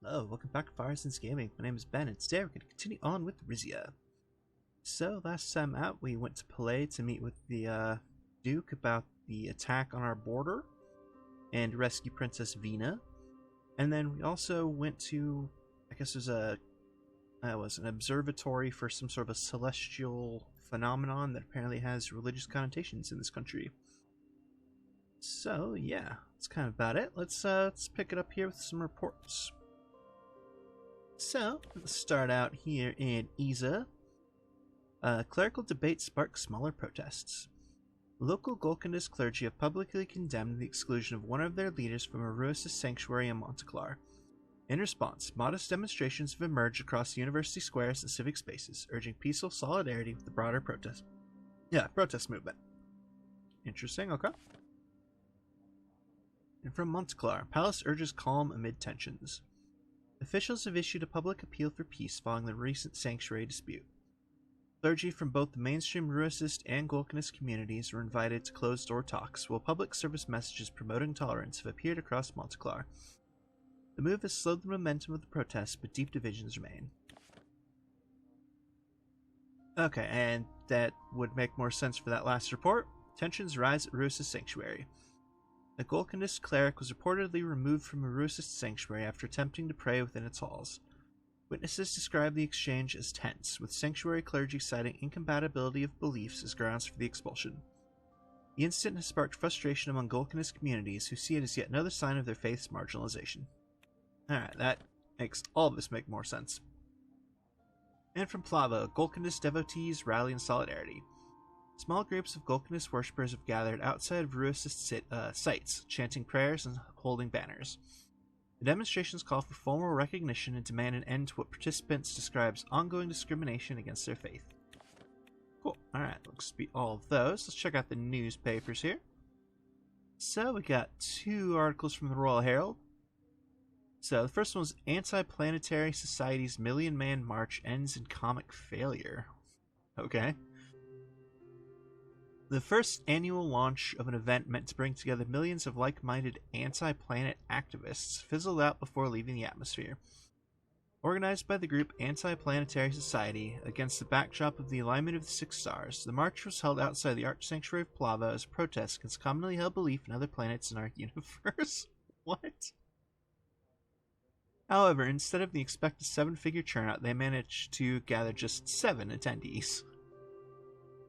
Hello, welcome back to Firesense Gaming. My name is Ben, and today we're going to continue on with Rizia. So, last time out, we went to Palais to meet with the Duke about the attack on our border and rescue Princess Vina. And then we also went to, I guess there's an observatory for some sort of a celestial phenomenon that apparently has religious connotations in this country. So, yeah, that's kind of about it. Let's pick it up here with some reports. So, let's start out here in Isa. Clerical debate sparks smaller protests. Local Golconist clergy have publicly condemned the exclusion of one of their leaders from a Ruis's sanctuary in Monteclar. In response, modest demonstrations have emerged across university squares and civic spaces, urging peaceful solidarity with the broader protest movement. Interesting, okay. And from Monteclar, Palace urges calm amid tensions. Officials have issued a public appeal for peace following the recent sanctuary dispute. Clergy from both the mainstream Ruisist and Golconist communities were invited to closed-door talks, while public service messages promoting tolerance have appeared across Monteclar. The move has slowed the momentum of the protests, but deep divisions remain. Okay, and that would make more sense for that last report. Tensions rise at Ruis's sanctuary. A Golconist cleric was reportedly removed from a Ruisist sanctuary after attempting to pray within its halls. Witnesses describe the exchange as tense, with sanctuary clergy citing incompatibility of beliefs as grounds for the expulsion. The incident has sparked frustration among Golconist communities who see it as yet another sign of their faith's marginalization. Alright, that makes all of this make more sense. And from Plava, Golconist devotees rally in solidarity. Small groups of Golconist worshippers have gathered outside of Ruisist sites, chanting prayers and holding banners. The demonstrations call for formal recognition and demand an end to what participants describe as ongoing discrimination against their faith. Cool. Alright, looks to be all of those. Let's check out the newspapers here. So, we got two articles from the Royal Herald. So, the first one was Anti-Planetary Society's Million Man March ends in comic failure. Okay. The first annual launch of an event meant to bring together millions of like-minded anti-planet activists fizzled out before leaving the atmosphere. Organized by the group Anti-Planetary Society against the backdrop of the alignment of the Six Stars, the march was held outside the Arch Sanctuary of Plava as a protest against commonly held belief in other planets in our universe. What? However, instead of the expected 7-figure turnout, they managed to gather just 7 attendees.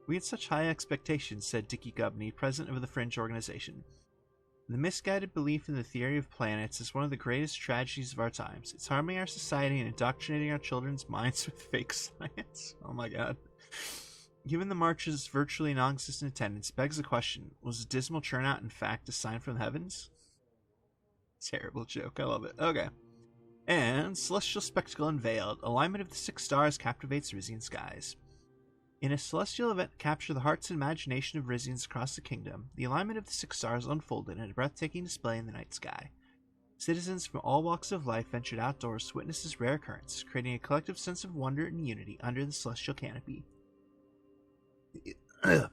We had such high expectations, said Dickie Gubney, president of the Fringe organization. The misguided belief in the theory of planets is one of the greatest tragedies of our times. It's harming our society and indoctrinating our children's minds with fake science. Oh my god. Given the march's virtually non-existent attendance, begs the question, was the dismal turnout in fact a sign from the heavens? Terrible joke, I love it. Okay. And celestial spectacle unveiled. Alignment of the Six Stars captivates Rizian skies. In a celestial event to capture the hearts and imagination of Rizians across the kingdom, the alignment of the Six Stars unfolded in a breathtaking display in the night sky. Citizens from all walks of life ventured outdoors to witness this rare occurrence, creating a collective sense of wonder and unity under the celestial canopy. The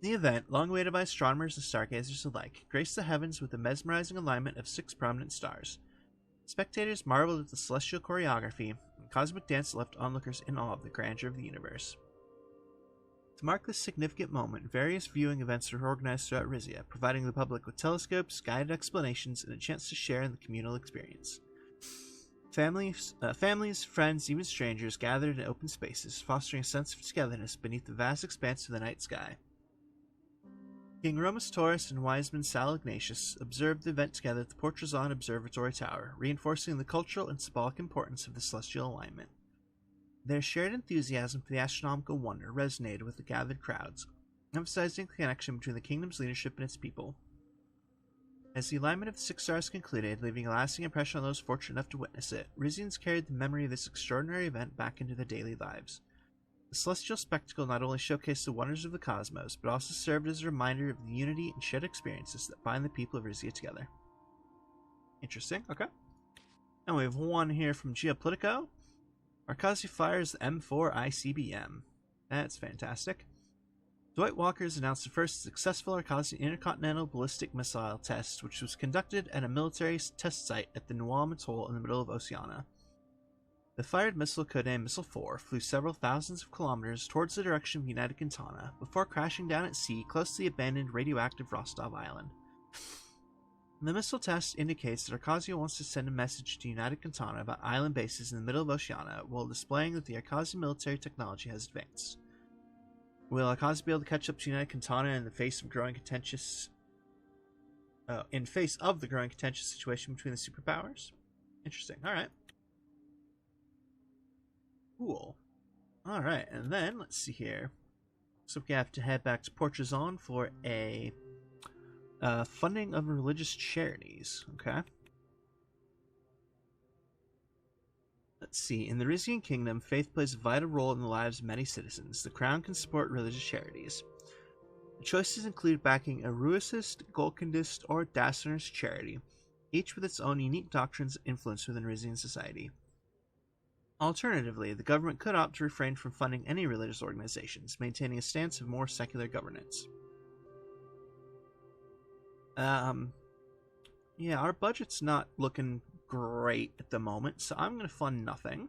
event, long awaited by astronomers and stargazers alike, graced the heavens with a mesmerizing alignment of 6 prominent stars. Spectators marveled at the celestial choreography, and cosmic dance left onlookers in awe of the grandeur of the universe. To mark this significant moment, various viewing events were organized throughout Rizia, providing the public with telescopes, guided explanations, and a chance to share in the communal experience. Families, friends, even strangers gathered in open spaces, fostering a sense of togetherness beneath the vast expanse of the night sky. King Romus Taurus and Wiseman Sal Ignatius observed the event together at the Portrazon Observatory Tower, reinforcing the cultural and symbolic importance of the celestial alignment. Their shared enthusiasm for the astronomical wonder resonated with the gathered crowds, emphasizing the connection between the kingdom's leadership and its people. As the alignment of the Six Stars concluded, leaving a lasting impression on those fortunate enough to witness it, Rizians carried the memory of this extraordinary event back into their daily lives. The celestial spectacle not only showcased the wonders of the cosmos, but also served as a reminder of the unity and shared experiences that bind the people of Rizia together. Interesting, okay. And we have one here from Geopolitico. Arkazi fires the M4 ICBM. That's fantastic. Dwight Walker's announced the first successful Arcasian intercontinental ballistic missile test, which was conducted at a military test site at the Nuam Atoll in the middle of Oceania. The fired missile, codenamed Missile 4, flew several thousands of kilometers towards the direction of United Quintana before crashing down at sea close to the abandoned radioactive Rostov Island. The missile test indicates that Arcasia wants to send a message to United Quintana about island bases in the middle of Oceania while displaying that the Arcasia military technology has advanced. Will Arcasia be able to catch up to United Quintana in the face of the growing contentious situation between the superpowers? Interesting. Alright. Cool. Alright, and then, let's see here. So we have to head back to Portrazon for a funding of religious charities. Okay. Let's see. In the Rizian Kingdom, faith plays a vital role in the lives of many citizens. The Crown can support religious charities. The choices include backing a Ruicist, Golkandist, or Daciner's charity, each with its own unique doctrines and influence within Rizian society. Alternatively, the government could opt to refrain from funding any religious organizations, maintaining a stance of more secular governance. Yeah, our budget's not looking great at the moment, so I'm going to fund nothing.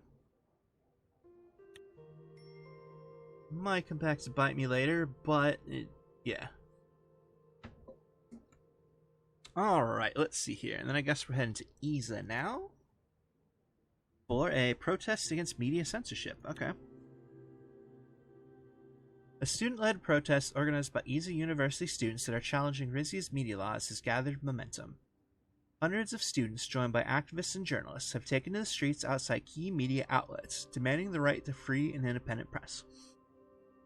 Might come back to bite me later, but yeah. Alright, let's see here. And then I guess we're heading to Isa now for a protest against media censorship. Okay. A student-led protest organized by Isa University students that are challenging Rizia's media laws has gathered momentum. Hundreds of students, joined by activists and journalists, have taken to the streets outside key media outlets, demanding the right to free and independent press.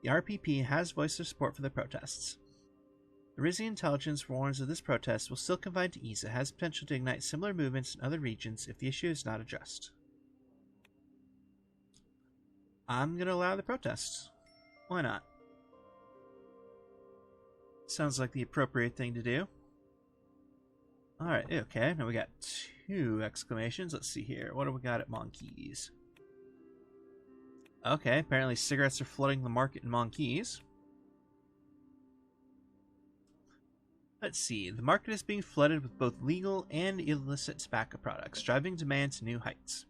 The RPP has voiced their support for the protests. The Rizian intelligence warns that this protest, while still confined to Isa, has potential to ignite similar movements in other regions if the issue is not addressed. I'm going to allow the protests. Why not? Sounds like the appropriate thing to do. Alright, okay, now we got 2 exclamations. Let's see here. What do we got at Monkeys? Okay, apparently cigarettes are flooding the market in Monkeys. Let's see. The market is being flooded with both legal and illicit tobacco products, driving demand to new heights.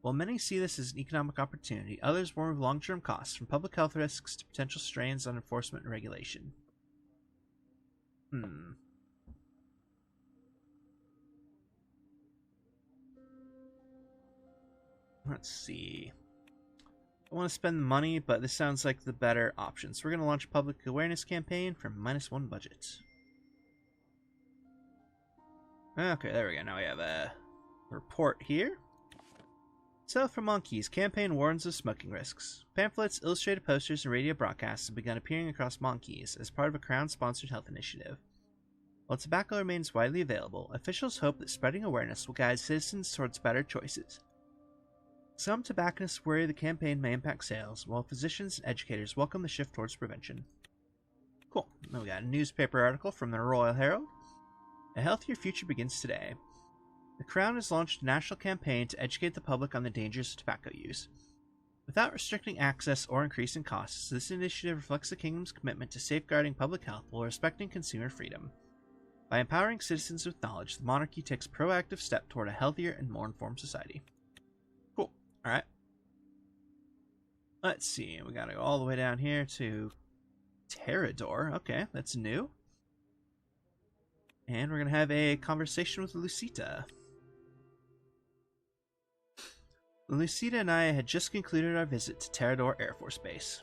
While many see this as an economic opportunity, others warn of long-term costs, from public health risks to potential strains on enforcement and regulation. Let's see. I want to spend the money, but this sounds like the better option. So we're going to launch a public awareness campaign for -1 budget. Okay, there we go. Now we have a report here. So for Monkeys, campaign warns of smoking risks. Pamphlets, illustrated posters, and radio broadcasts have begun appearing across Monkeys as part of a Crown-sponsored health initiative. While tobacco remains widely available, officials hope that spreading awareness will guide citizens towards better choices. Some tobacconists worry the campaign may impact sales, while physicians and educators welcome the shift towards prevention. Cool. Then we got a newspaper article from the Royal Herald. A healthier future begins today. The Crown has launched a national campaign to educate the public on the dangers of tobacco use. Without restricting access or increasing costs, this initiative reflects the Kingdom's commitment to safeguarding public health while respecting consumer freedom. By empowering citizens with knowledge, the monarchy takes a proactive step toward a healthier and more informed society. Cool. Alright. Let's see. We gotta go all the way down here to Terrador. Okay, that's new. And we're gonna have a conversation with Lucita. Lucita and I had just concluded our visit to Terrador Air Force Base.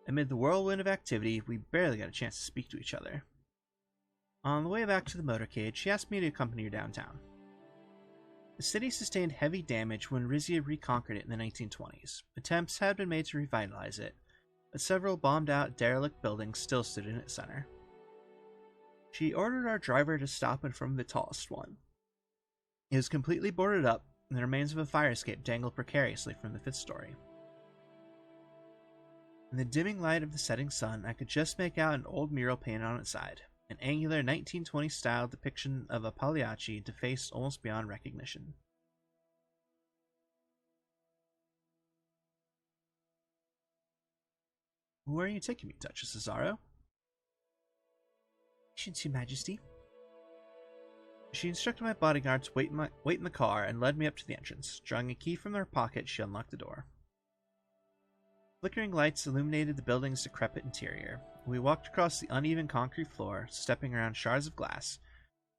Amid the whirlwind of activity, we barely got a chance to speak to each other. On the way back to the motorcade, she asked me to accompany her downtown. The city sustained heavy damage when Rizia reconquered it in the 1920s. Attempts had been made to revitalize it, but several bombed-out, derelict buildings still stood in its center. She ordered our driver to stop in front of the tallest one. It was completely boarded up, and the remains of a fire escape dangled precariously from the 5th story. In the dimming light of the setting sun, I could just make out an old mural painted on its side, an angular 1920s-style depiction of a Pagliacci defaced almost beyond recognition. Where are you taking me, Duchess Cesaro? Patience, Your Majesty. She instructed my bodyguard to wait in the car and led me up to the entrance. Drawing a key from her pocket, she unlocked the door. Flickering lights illuminated the building's decrepit interior. We walked across the uneven concrete floor, stepping around shards of glass,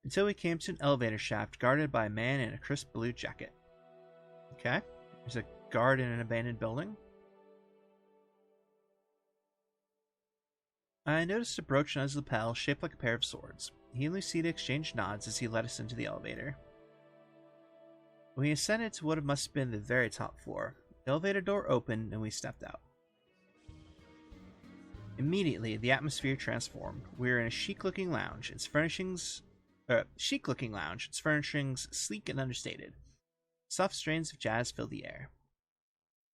until we came to an elevator shaft guarded by a man in a crisp blue jacket. Okay, there's a guard in an abandoned building. I noticed a brooch on his lapel shaped like a pair of swords. He and Lucita exchanged nods as he led us into the elevator. We ascended to what must have been the very top floor. The elevator door opened and we stepped out. Immediately, the atmosphere transformed. We were in a chic-looking lounge. Its furnishings sleek and understated. Soft strains of jazz filled the air.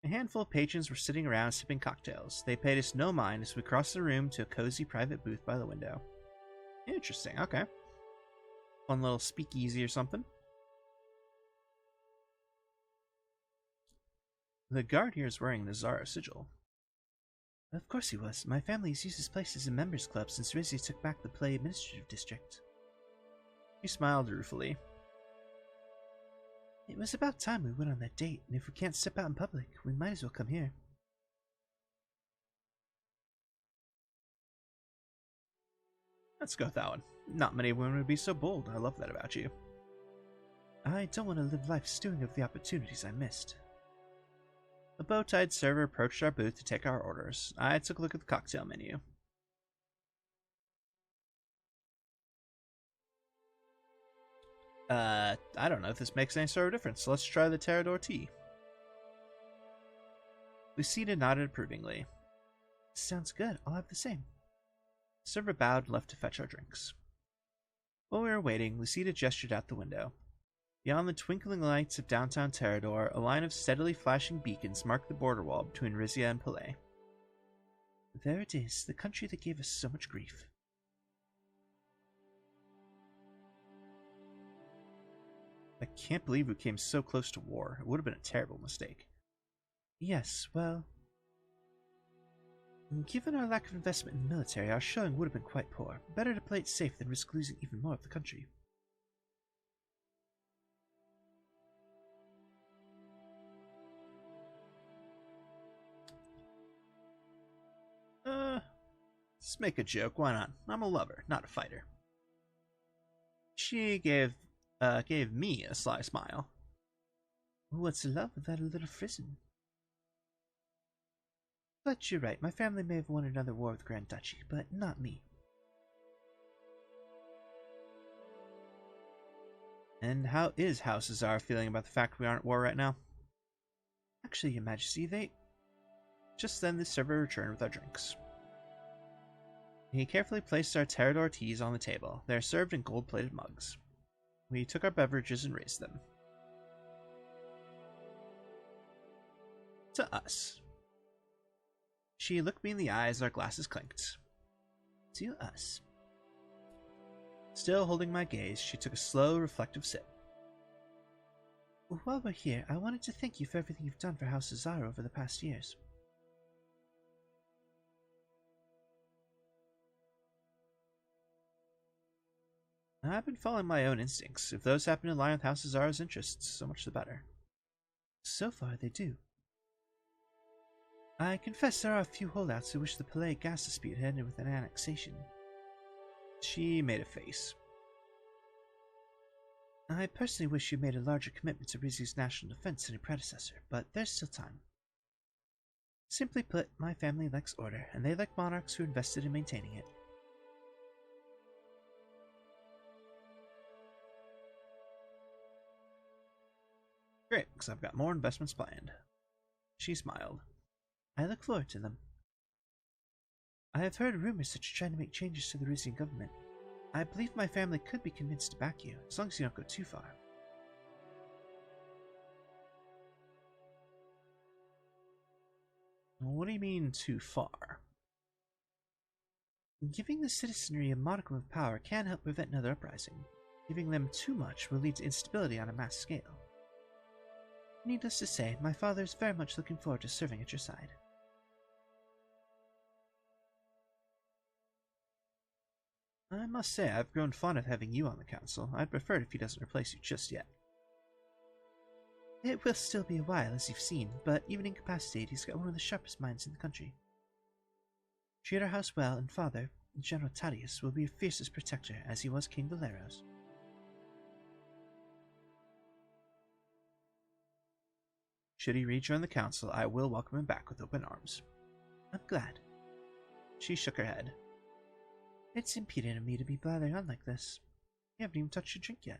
A handful of patrons were sitting around sipping cocktails. They paid us no mind as we crossed the room to a cozy private booth by the window. Interesting, okay. Fun little speakeasy or something. The guard here is wearing the Zara sigil. Of course he was. My family has used this place as a members' club since Rizia took back the Play Administrative District. He smiled ruefully. It was about time we went on that date, and if we can't step out in public, we might as well come here. Let's go with that one. Not many women would be so bold. I love that about you. I don't want to live life stewing over the opportunities I missed. A bow-tied server approached our booth to take our orders. I took a look at the cocktail menu. I don't know if this makes any sort of difference, so let's try the Terrador tea. Lucita nodded approvingly. Sounds good. I'll have the same. The server bowed and left to fetch our drinks. While we were waiting, Lucita gestured out the window. Beyond the twinkling lights of downtown Terrador, a line of steadily flashing beacons marked the border wall between Rizia and Palais. There it is, the country that gave us so much grief. I can't believe we came so close to war. It would have been a terrible mistake. Yes, well, given our lack of investment in the military, our showing would have been quite poor. Better to play it safe than risk losing even more of the country. Let's make a joke. Why not? I'm a lover, not a fighter. She gave me a sly smile. What's love without a little frizzing? But you're right, my family may have won another war with Grand Duchy, but not me. And how is House Cesar feeling about the fact we aren't at war right now? Actually, Your Majesty, they... Just then the server returned with our drinks. He carefully placed our Terrador teas on the table. They are served in gold-plated mugs. We took our beverages and raised them. To us. She looked me in the eye as our glasses clinked. To us. Still holding my gaze, she took a slow, reflective sip. While we're here, I wanted to thank you for everything you've done for House Cesar over the past years. I've been following my own instincts. If those happen to align with House Cesar's interests, so much the better. So far, they do. I confess there are a few holdouts who wish the Palais gas dispute had ended with an annexation. She made a face. I personally wish you made a larger commitment to Rizia's national defense than your predecessor, but there's still time. Simply put, my family likes order, and they like monarchs who invested in maintaining it. Great, because I've got more investments planned. She smiled. I look forward to them. I have heard rumors that you're trying to make changes to the Rizian government. I believe my family could be convinced to back you, as long as you don't go too far. What do you mean, too far? Giving the citizenry a modicum of power can help prevent another uprising. Giving them too much will lead to instability on a mass scale. Needless to say, my father is very much looking forward to serving at your side. I must say, I've grown fond of having you on the council. I'd prefer it if he doesn't replace you just yet. It will still be a while, as you've seen, but even incapacitated, he's got one of the sharpest minds in the country. Treat our house well, and father, General Tadius, will be your fiercest protector, as he was King Valeros. Should he rejoin the council, I will welcome him back with open arms. I'm glad. She shook her head. It's impudent of me to be blathering on like this. You haven't even touched your drink yet.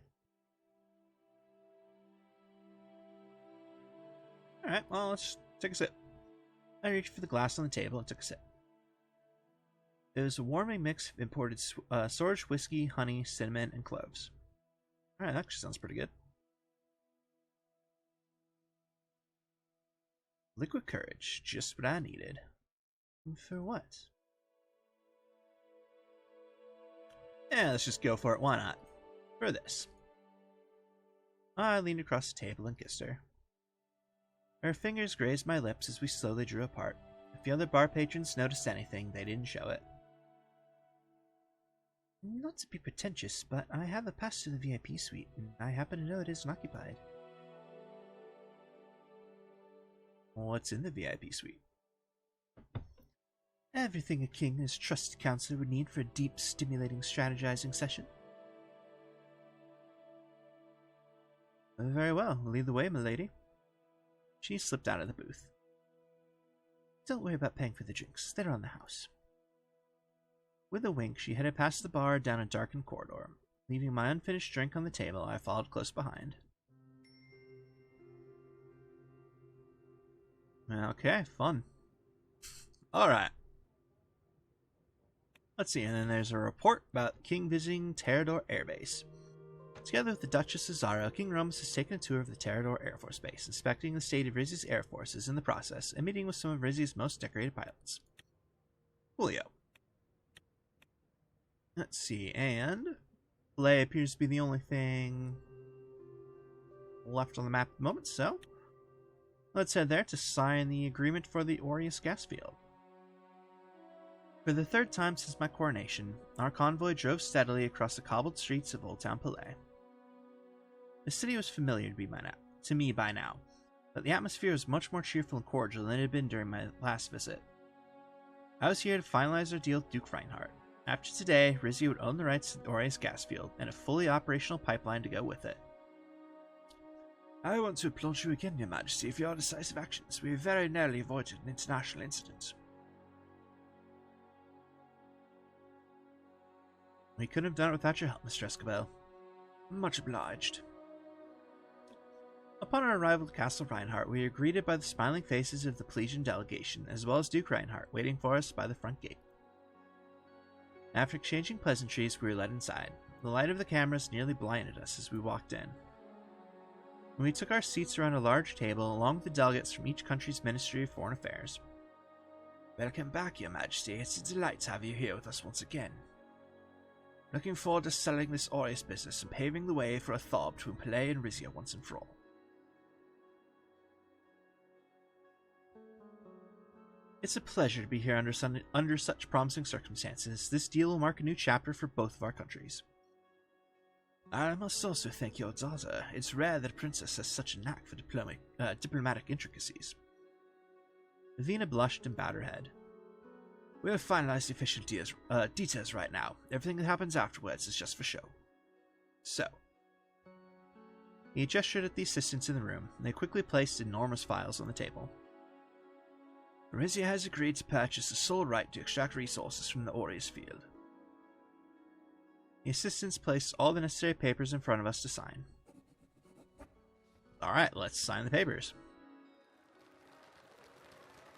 Alright, well, let's take a sip. I reached for the glass on the table and took a sip. It was a warming mix of imported storage whiskey, honey, cinnamon, and cloves. Alright, that actually sounds pretty good. Liquid courage, just what I needed. For what? Yeah, let's just go for it, why not? For this. I leaned across the table and kissed her. Her fingers grazed my lips as we slowly drew apart. If the other bar patrons noticed anything, they didn't show it. Not to be pretentious, but I have a pass to the VIP suite, and I happen to know it isn't occupied. What's in the VIP suite? Everything a king and his trusted counselor would need for a deep, stimulating strategizing session. Very well, lead the way, milady. She slipped out of the booth. Don't worry about paying for the drinks, they're on the house. With a wink, she headed past the bar down a darkened corridor. Leaving my unfinished drink on the table, I followed close behind. Okay, fun. Alright. Let's see, and then there's a report about King visiting Terrador Air Base. Together with the Duchess of Zara, King Romus has taken a tour of the Terrador Air Force Base, inspecting the state of Rizia's air forces in the process, and meeting with some of Rizia's most decorated pilots. Coolio. Let's see, and Play appears to be the only thing left on the map at the moment, so let's head there to sign the agreement for the Aureus gas field. For the third time since my coronation, our convoy drove steadily across the cobbled streets of Old Town Palais. The city was familiar to me by now, but the atmosphere was much more cheerful and cordial than it had been during my last visit. I was here to finalize our deal with Duke Reinhardt. After today, Rizia would own the rights to the Aureus gas field and a fully operational pipeline to go with it. I want to applaud you again, Your Majesty, for your decisive actions. We very narrowly avoided an international incident. We couldn't have done it without your help, Mr. Escobel. Much obliged. Upon our arrival at Castle Reinhardt, we were greeted by the smiling faces of the Plesian delegation, as well as Duke Reinhardt, waiting for us by the front gate. After exchanging pleasantries, we were led inside. The light of the cameras nearly blinded us as we walked in. When we took our seats around a large table, along with the delegates from each country's Ministry of Foreign Affairs. Welcome back, Your Majesty. It's a delight to have you here with us once again. Looking forward to settling this Aureus business and paving the way for a thaw between Palais and Rizia once and for all. It's a pleasure to be here under such promising circumstances. This deal will mark a new chapter for both of our countries. I must also thank your daughter. It's rare that a princess has such a knack for diplomatic intricacies. Vina blushed and bowed her head. We'll finalize the official details right now. Everything that happens afterwards is just for show. So. He gestured at the assistants in the room, and they quickly placed enormous files on the table. Rizia has agreed to purchase the sole right to extract resources from the Aureus field. The assistants placed all the necessary papers in front of us to sign. Alright, let's sign the papers.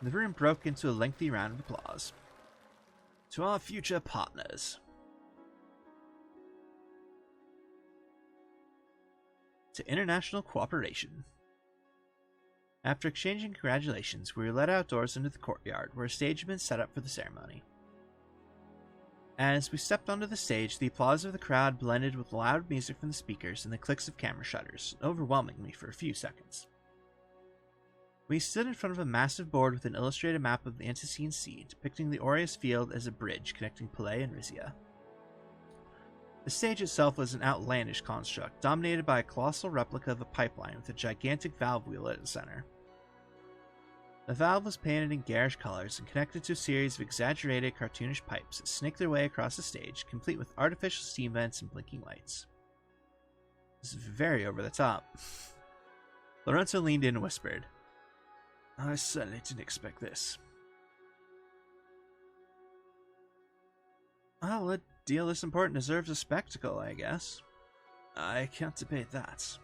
The room broke into a lengthy round of applause. To our future partners. To international cooperation. After exchanging congratulations, we were led outdoors into the courtyard, where a stage had been set up for the ceremony. As we stepped onto the stage, the applause of the crowd blended with loud music from the speakers and the clicks of camera shutters, overwhelming me for a few seconds. We stood in front of a massive board with an illustrated map of the Antecine Sea, depicting the Aureus field as a bridge connecting Palais and Rizia. The stage itself was an outlandish construct, dominated by a colossal replica of a pipeline with a gigantic valve wheel at its center. The valve was painted in garish colors and connected to a series of exaggerated cartoonish pipes that snaked their way across the stage, complete with artificial steam vents and blinking lights. This is very over the top. Lorenzo leaned in and whispered, "I certainly didn't expect this." Well, a deal this important deserves a spectacle, I guess. I can't debate that.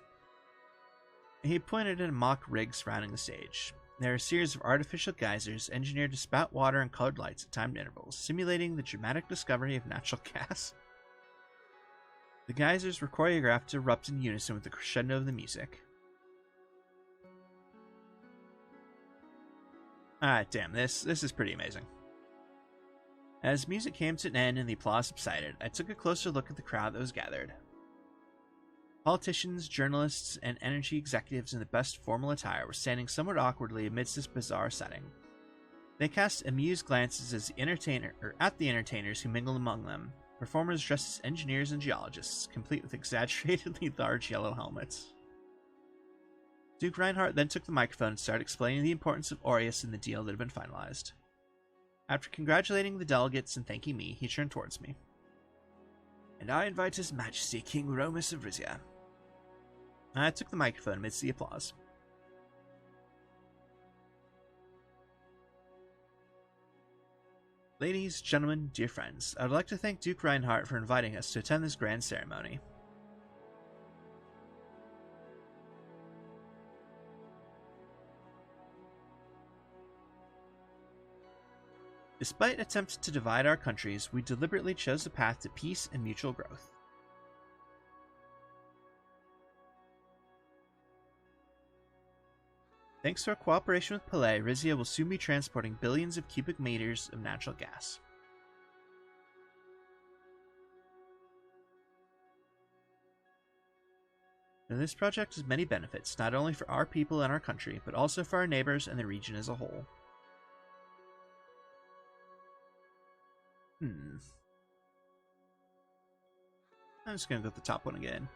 He pointed at a mock rig surrounding the stage. There are a series of artificial geysers engineered to spout water and colored lights at timed intervals, simulating the dramatic discovery of natural gas. The geysers were choreographed to erupt in unison with the crescendo of the music. Alright, damn, this is pretty amazing. As music came to an end and the applause subsided, I took a closer look at the crowd that was gathered. Politicians, journalists, and energy executives in the best formal attire were standing somewhat awkwardly amidst this bizarre setting. They cast amused glances at the entertainers who mingled among them, performers dressed as engineers and geologists, complete with exaggeratedly large yellow helmets. Duke Reinhardt then took the microphone and started explaining the importance of Aureus and the deal that had been finalized. After congratulating the delegates and thanking me, he turned towards me. "And I invite His Majesty King Romus of Rizia." I took the microphone amidst the applause. "Ladies, gentlemen, dear friends, I would like to thank Duke Reinhardt for inviting us to attend this grand ceremony. Despite attempts to divide our countries, we deliberately chose a path to peace and mutual growth. Thanks to our cooperation with Palais, Rizia will soon be transporting billions of cubic meters of natural gas. Now, this project has many benefits, not only for our people and our country, but also for our neighbors and the region as a whole. I'm just going to go with the top one again.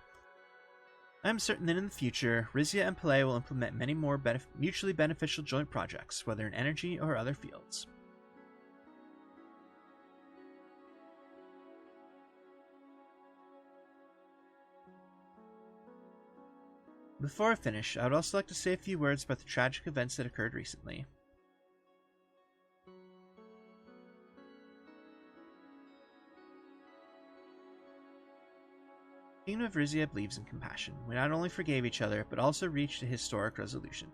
I'm certain that in the future, Rizia and Palais will implement many more mutually beneficial joint projects, whether in energy or other fields. Before I finish, I would also like to say a few words about the tragic events that occurred recently. The Kingdom of Rizia believes in compassion. We not only forgave each other, but also reached a historic resolution.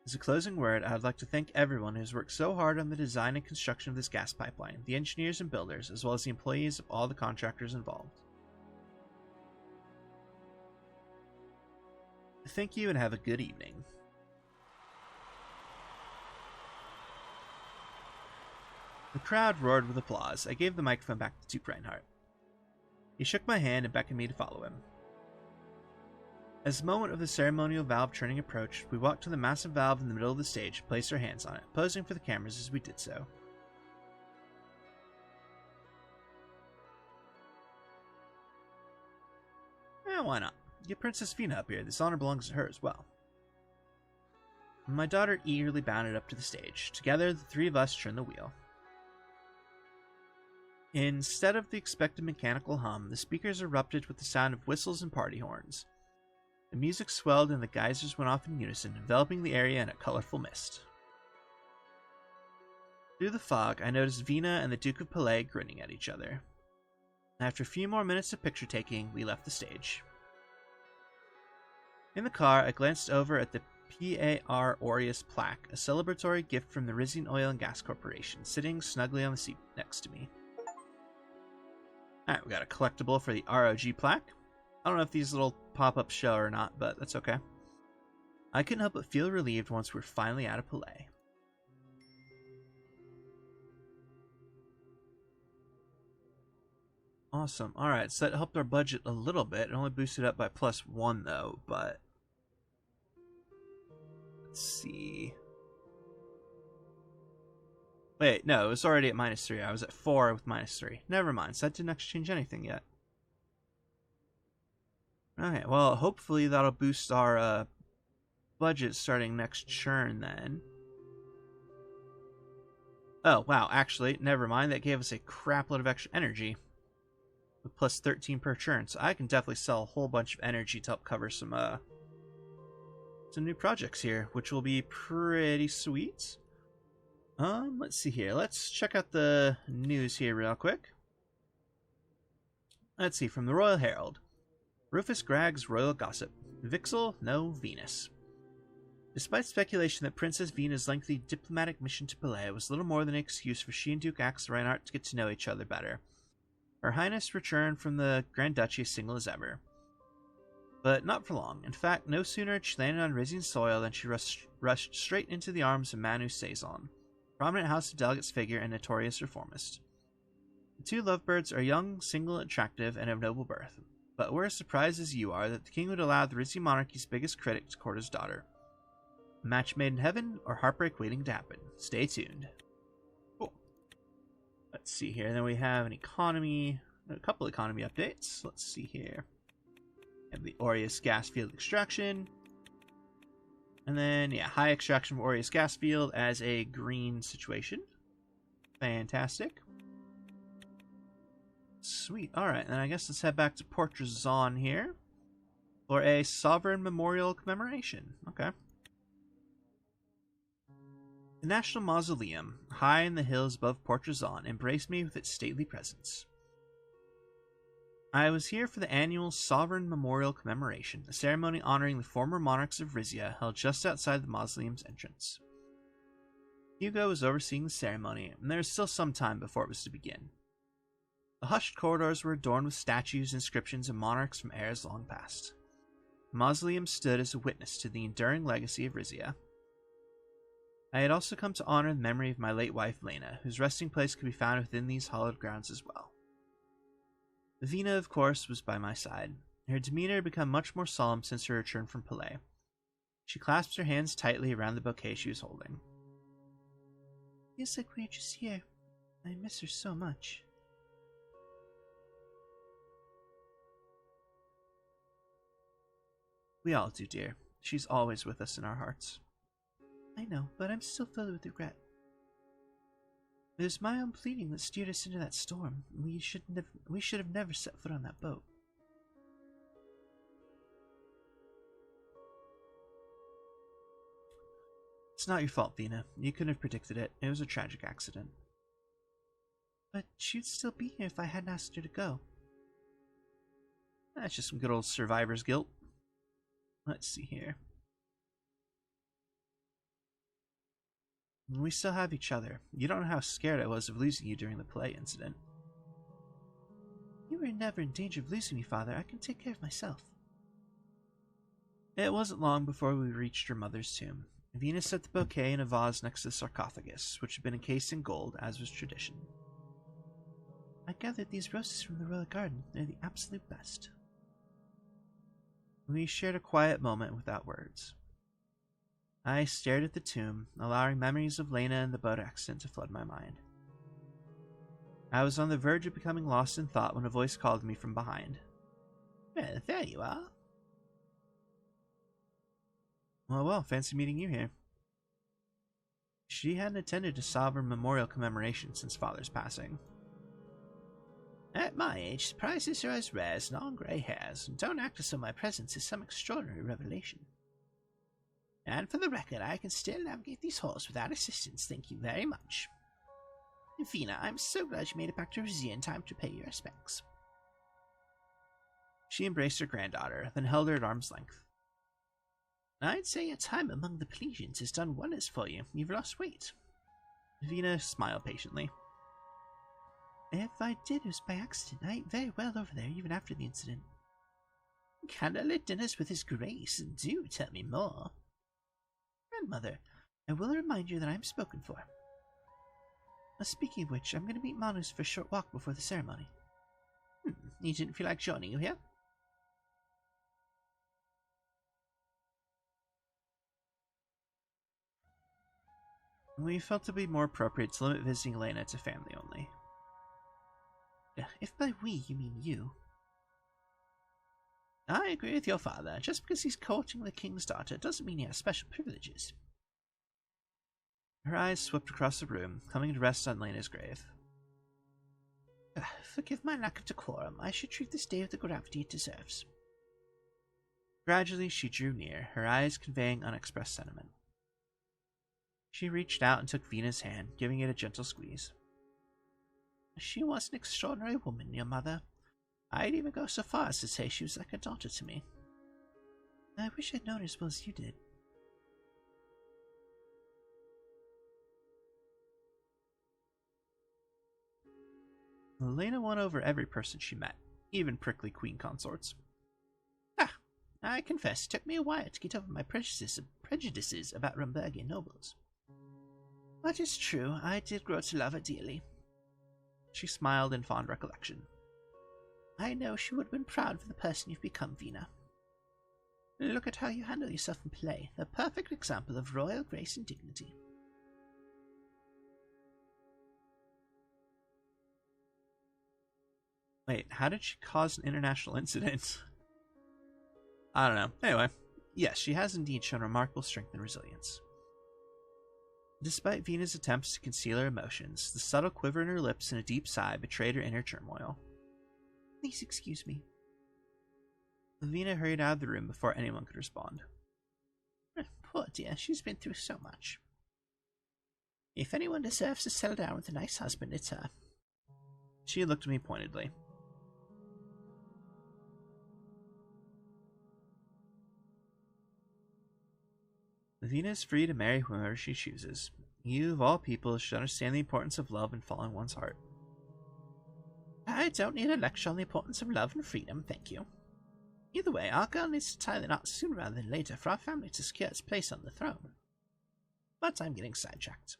As a closing word, I would like to thank everyone who has worked so hard on the design and construction of this gas pipeline, the engineers and builders, as well as the employees of all the contractors involved. Thank you and have a good evening. The crowd roared with applause. I gave the microphone back to Duke Reinhardt. He shook my hand and beckoned me to follow him. As the moment of the ceremonial valve turning approached, we walked to the massive valve in the middle of the stage and placed our hands on it, posing for the cameras as we did so. Why not? Get Princess Fina up here. This honor belongs to her as well. My daughter eagerly bounded up to the stage. Together, the three of us turned the wheel. Instead of the expected mechanical hum, the speakers erupted with the sound of whistles and party horns. The music swelled and the geysers went off in unison, enveloping the area in a colorful mist. Through the fog, I noticed Vina and the Duke of Palais grinning at each other. After a few more minutes of picture-taking, we left the stage. In the car, I glanced over at the Par Aureus plaque, a celebratory gift from the Rizian Oil and Gas Corporation, sitting snugly on the seat next to me. Alright, we got a collectible for the ROG plaque. I don't know if these little pop-ups show or not, but that's okay. I couldn't help but feel relieved once we were finally out of Palais. Awesome. Alright, so that helped our budget a little bit. It only boosted up by +1 though, but... Let's see... Wait, no, it was already at -3. I was at 4 with -3. Never mind, so that didn't actually change anything yet. Alright, well, hopefully that'll boost our budget starting next churn then. Oh, wow, actually, never mind. That gave us a crap load of extra energy. With plus 13 per churn, so I can definitely sell a whole bunch of energy to help cover some new projects here, which will be pretty sweet. Let's see here. Let's check out the news here real quick. Let's see, from the Royal Herald. Rufus Gragg's royal gossip. Vixel, no Venus. Despite speculation that Princess Vena's lengthy diplomatic mission to Palais was little more than an excuse for she and Duke Reinhardt to get to know each other better, Her Highness returned from the Grand Duchy as single as ever. But not for long. In fact, no sooner had she landed on Rizian soil than she rushed straight into the arms of Manu Saison, prominent House of Delegates figure and notorious reformist. The two lovebirds are young, single, attractive, and of noble birth, but we're as surprised as you are that the king would allow the Rizian monarchy's biggest critic to court his daughter. A match made in heaven, or heartbreak waiting to happen. Stay tuned. Cool. Let's see here. Then we have a couple economy updates. Let's see here. We have the Aureus gas field extraction. And then, yeah, high extraction from Aureus gas field as a green situation. Fantastic. Sweet. Alright, then I guess let's head back to Port Drazon here for a Sovereign Memorial Commemoration. Okay. The National Mausoleum, high in the hills above Port Drazon, embraced me with its stately presence. I was here for the annual Sovereign Memorial Commemoration, a ceremony honoring the former monarchs of Rizia held just outside the mausoleum's entrance. Hugo was overseeing the ceremony, and there was still some time before it was to begin. The hushed corridors were adorned with statues and inscriptions of monarchs from eras long past. The mausoleum stood as a witness to the enduring legacy of Rizia. I had also come to honor the memory of my late wife Lena, whose resting place could be found within these hallowed grounds as well. Vina, of course, was by my side. Her demeanor had become much more solemn since her return from Palais. She clasped her hands tightly around the bouquet she was holding. Feels like we're just here. I miss her so much. We all do, dear. She's always with us in our hearts. I know, but I'm still filled with regret. It was my own pleading that steered us into that storm. We should have never set foot on that boat. It's not your fault, Vina. You couldn't have predicted it. It was a tragic accident. But she'd still be here if I hadn't asked her to go. That's just some good old survivor's guilt. Let's see here. We still have each other. You don't know how scared I was of losing you during the Palais incident. You were never in danger of losing me, Father. I can take care of myself. It wasn't long before we reached her mother's tomb. Venus set the bouquet in a vase next to the sarcophagus, which had been encased in gold, as was tradition. I gathered these roses from the royal garden. They're the absolute best. We shared a quiet moment without words. I stared at the tomb, allowing memories of Lena and the boat accident to flood my mind. I was on the verge of becoming lost in thought when a voice called me from behind. Well, there you are. Well, fancy meeting you here. She hadn't attended a sovereign memorial commemoration since Father's passing. At my age, surprises are as rare as long grey hairs, and don't act as though my presence is some extraordinary revelation. And for the record, I can still navigate these halls without assistance, thank you very much. Vina, I'm so glad you made it back to Rizia in time to pay your respects. She embraced her granddaughter, then held her at arm's length. I'd say your time among the Plesians has done wonders for you. You've lost weight. Vina smiled patiently. If I did, it was by accident. I ate very well over there, even after the incident. Candlelit dinners with his grace. Do tell me more. Grandmother, I will remind you that I am spoken for. Speaking of which, I'm going to meet Manus for a short walk before the ceremony. You didn't feel like joining you here? We felt it would be more appropriate to limit visiting Elena to family only. If by we you mean you. I agree with your father. Just because he's courting the king's daughter doesn't mean he has special privileges. Her eyes swept across the room, coming to rest on Lena's grave. Forgive my lack of decorum. I should treat this day with the gravity it deserves. Gradually, she drew near, her eyes conveying unexpressed sentiment. She reached out and took Vina's hand, giving it a gentle squeeze. She was an extraordinary woman, your mother. I'd even go so far as to say she was like a daughter to me. I wish I'd known as well as you did. Elena won over every person she met, even prickly queen consorts. I confess it took me a while to get over my prejudices about Rumburgian nobles. But it's true, I did grow to love her dearly. She smiled in fond recollection. I know she would have been proud for the person you've become, Vina. Look at how you handle yourself in play, the perfect example of royal grace and dignity. Wait, how did she cause an international incident? I don't know. Anyway, yes, she has indeed shown remarkable strength and resilience. Despite Vina's attempts to conceal her emotions, the subtle quiver in her lips and a deep sigh betrayed her inner turmoil. Please excuse me. Vina hurried out of the room before anyone could respond. Poor dear, she's been through so much. If anyone deserves to settle down with a nice husband, it's her. She looked at me pointedly. Vina is free to marry whomever she chooses. You, of all people, should understand the importance of love and following one's heart. I don't need a lecture on the importance of love and freedom, thank you. Either way, our girl needs to tie the knot sooner rather than later for our family to secure its place on the throne. But I'm getting sidetracked.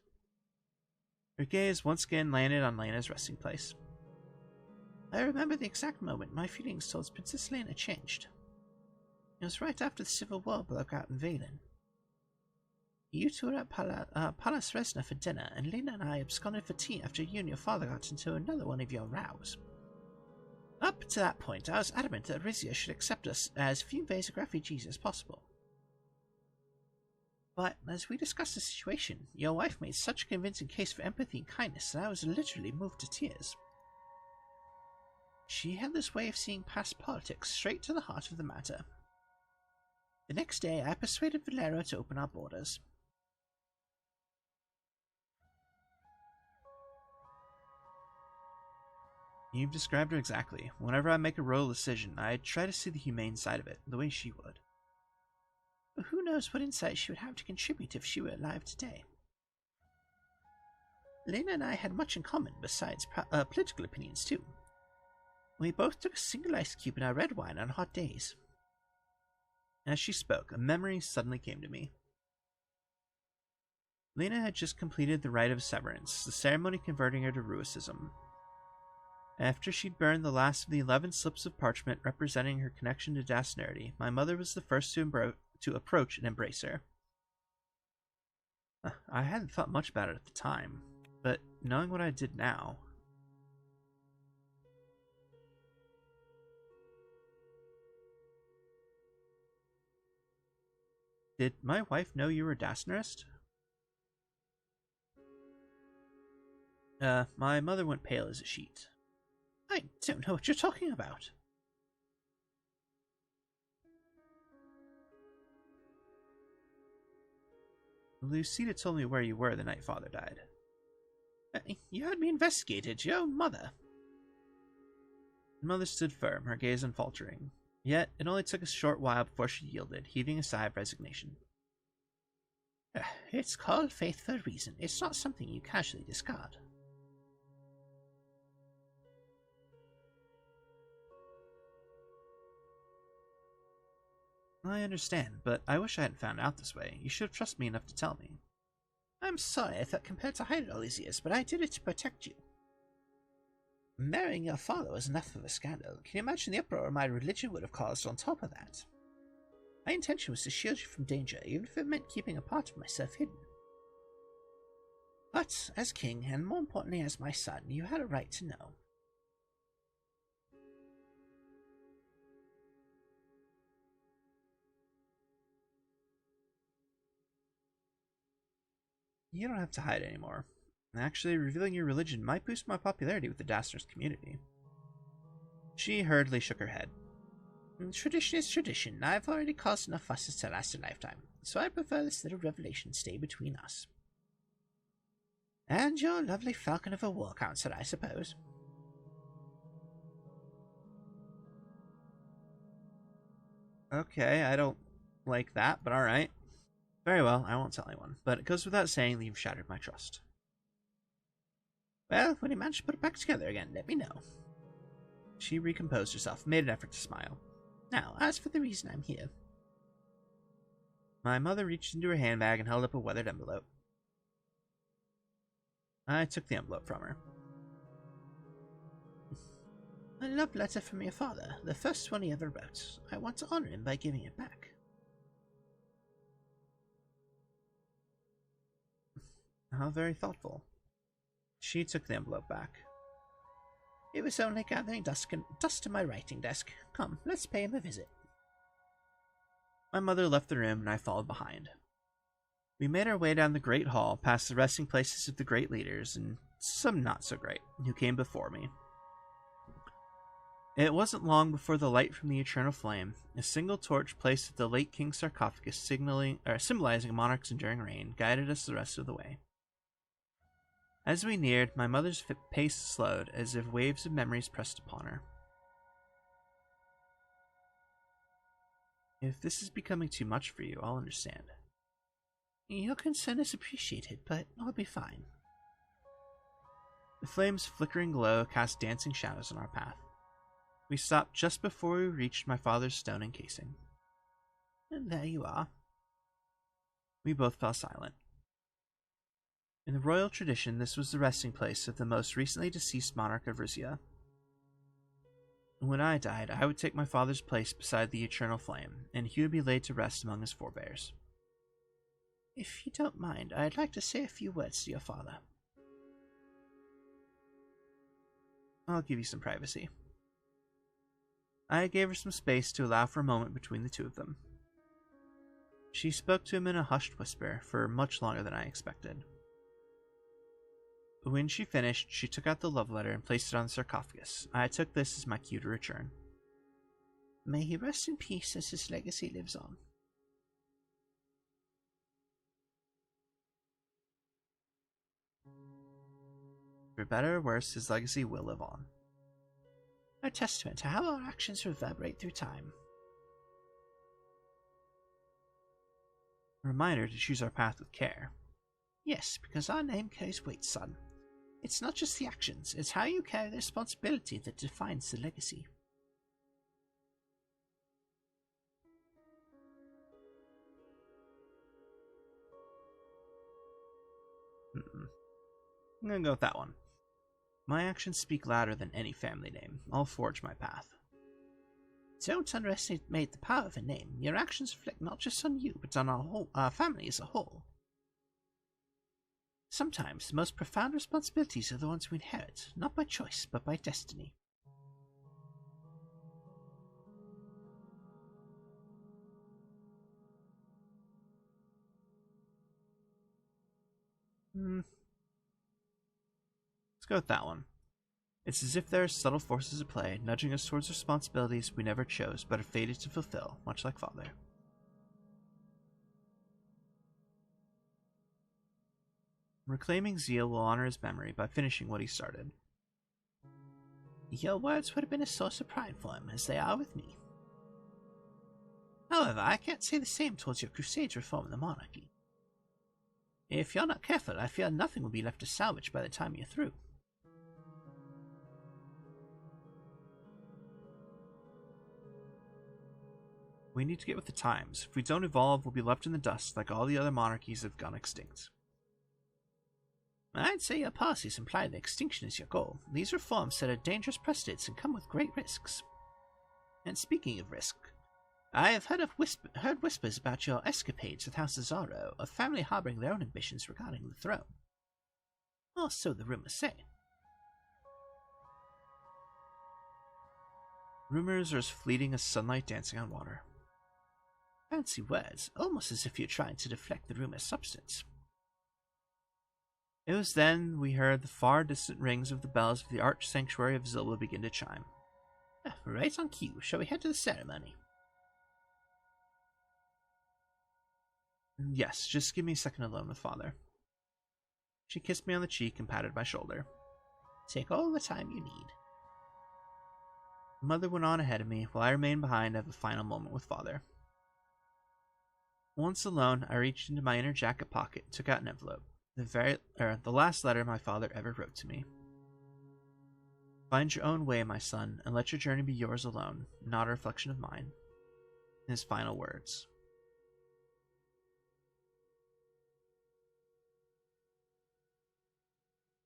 Her gaze once again landed on Lena's resting place. I remember the exact moment my feelings towards Princess Lena changed. It was right after the civil war broke out in Valen. You two were at Palace Resna for dinner, and Lena and I absconded for tea after you and your father got into another one of your rows. Up to that point, I was adamant that Rizia should accept us as few basic refugees as possible. But as we discussed the situation, your wife made such a convincing case for empathy and kindness that I was literally moved to tears. She had this way of seeing past politics straight to the heart of the matter. The next day, I persuaded Valero to open our borders. You've described her exactly. Whenever I make a royal decision, I try to see the humane side of it, the way she would. But who knows what insight she would have to contribute if she were alive today. Lena and I had much in common, besides political opinions too. We both took a single ice cube in our red wine on hot days. As she spoke, a memory suddenly came to me. Lena had just completed the rite of severance, the ceremony converting her to Ruicism. After she'd burned the last of the 11 slips of parchment representing her connection to Dasnarity, my mother was the first to approach and embrace her. I hadn't thought much about it at the time, but knowing what I did now... Did my wife know you were a Dasnarist? My mother went pale as a sheet. I don't know what you're talking about. Lucita told me where you were the night Father died. You had me investigated, your own mother. Mother stood firm, her gaze unfaltering. Yet, it only took a short while before she yielded, heaving a sigh of resignation. It's called faith for a reason. It's not something you casually discard. I understand, but I wish I hadn't found out this way. You should have trusted me enough to tell me. I'm sorry I felt compelled to hide it all these years, but I did it to protect you. Marrying your father was enough of a scandal. Can you imagine the uproar my religion would have caused on top of that? My intention was to shield you from danger, even if it meant keeping a part of myself hidden. But as king, and more importantly as my son, you had a right to know. You don't have to hide anymore. Actually, revealing your religion might boost my popularity with the Dastner's community. She hurriedly shook her head. Tradition is tradition. I've already caused enough fusses to last a lifetime, so I prefer this little revelation stay between us. And your lovely falcon of a war council, I suppose. Okay, I don't like that, but alright. Very well, I won't tell anyone, but it goes without saying that you've shattered my trust. Well, when you manage to put it back together again, let me know. She recomposed herself, made an effort to smile. Now, as for the reason I'm here. My mother reached into her handbag and held up a weathered envelope. I took the envelope from her. A love letter from your father, the first one he ever wrote. I want to honor him by giving it back. How very thoughtful. She took the envelope back. It was only gathering dust to my writing desk. Come, let's pay him a visit. My mother left the room, and I followed behind. We made our way down the great hall, past the resting places of the great leaders, and some not so great, who came before me. It wasn't long before the light from the eternal flame, a single torch placed at the late king's sarcophagus symbolizing a monarch's enduring reign, guided us the rest of the way. As we neared, my mother's pace slowed, as if waves of memories pressed upon her. If this is becoming too much for you, I'll understand. Your concern is appreciated, but I'll be fine. The flame's flickering glow cast dancing shadows on our path. We stopped just before we reached my father's stone encasing. And there you are. We both fell silent. In the royal tradition, this was the resting place of the most recently deceased monarch of Rizia. When I died, I would take my father's place beside the eternal flame, and he would be laid to rest among his forebears. If you don't mind, I'd like to say a few words to your father. I'll give you some privacy. I gave her some space to allow for a moment between the two of them. She spoke to him in a hushed whisper for much longer than I expected. When she finished, she took out the love letter and placed it on the sarcophagus. I took this as my cue to return. May he rest in peace as his legacy lives on. For better or worse, his legacy will live on. A testament to how our actions reverberate through time. A reminder to choose our path with care. Yes, because our name carries weight, son. It's not just the actions, it's how you carry the responsibility that defines the legacy. I'm gonna go with that one. My actions speak louder than any family name. I'll forge my path. Don't underestimate the power of a name. Your actions reflect not just on you, but on our family as a whole. Sometimes the most profound responsibilities are the ones we inherit, not by choice, but by destiny. Let's go with that one. It's as if there are subtle forces at play, nudging us towards responsibilities we never chose but are fated to fulfill, much like father. Reclaiming zeal will honor his memory by finishing what he started. Your words would have been a source of pride for him, as they are with me. However, I can't say the same towards your crusades reforming the monarchy. If you're not careful, I fear nothing will be left to salvage by the time you're through. We need to get with the times. If we don't evolve, we'll be left in the dust like all the other monarchies that have gone extinct. I'd say your policies imply that extinction is your goal. These reforms set a dangerous precedents and come with great risks. And speaking of risk, I have heard whispers about your escapades with House Azaro, a family harboring their own ambitions regarding the throne. Or so the rumors say. Rumors are as fleeting as sunlight dancing on water. Fancy words, almost as if you're trying to deflect the rumor's substance. It was then we heard the far distant rings of the bells of the arch sanctuary of Zilba begin to chime. Right on cue. Shall we head to the ceremony? Yes, just give me a second alone with Father. She kissed me on the cheek and patted my shoulder. Take all the time you need. Mother went on ahead of me, while I remained behind to have a final moment with Father. Once alone, I reached into my inner jacket pocket and took out an envelope. The last letter my father ever wrote to me. Find your own way, my son, and let your journey be yours alone, not a reflection of mine. His final words.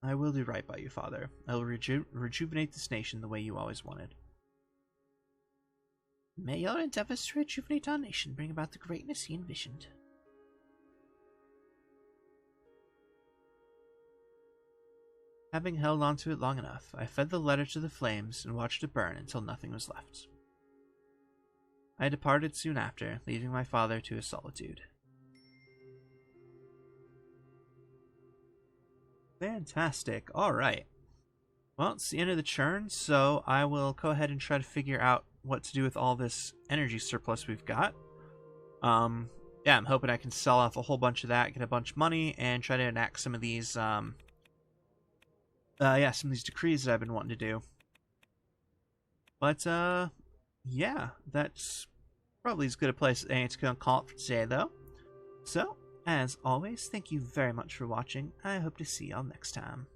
I will do right by you, Father. I will rejuvenate this nation the way you always wanted. May your endeavors to rejuvenate our nation bring about the greatness he envisioned. Having held on to it long enough, I fed the letter to the flames and watched it burn until nothing was left. I departed soon after, leaving my father to his solitude. Fantastic. Alright. Well, it's the end of the churn, so I will go ahead and try to figure out what to do with all this energy surplus we've got. Yeah, I'm hoping I can sell off a whole bunch of that, get a bunch of money, and try to enact some of these, some of these decrees that I've been wanting to do. But, yeah, that's probably as good a place as any to go and call it for today, though. So, as always, thank you very much for watching. I hope to see y'all next time.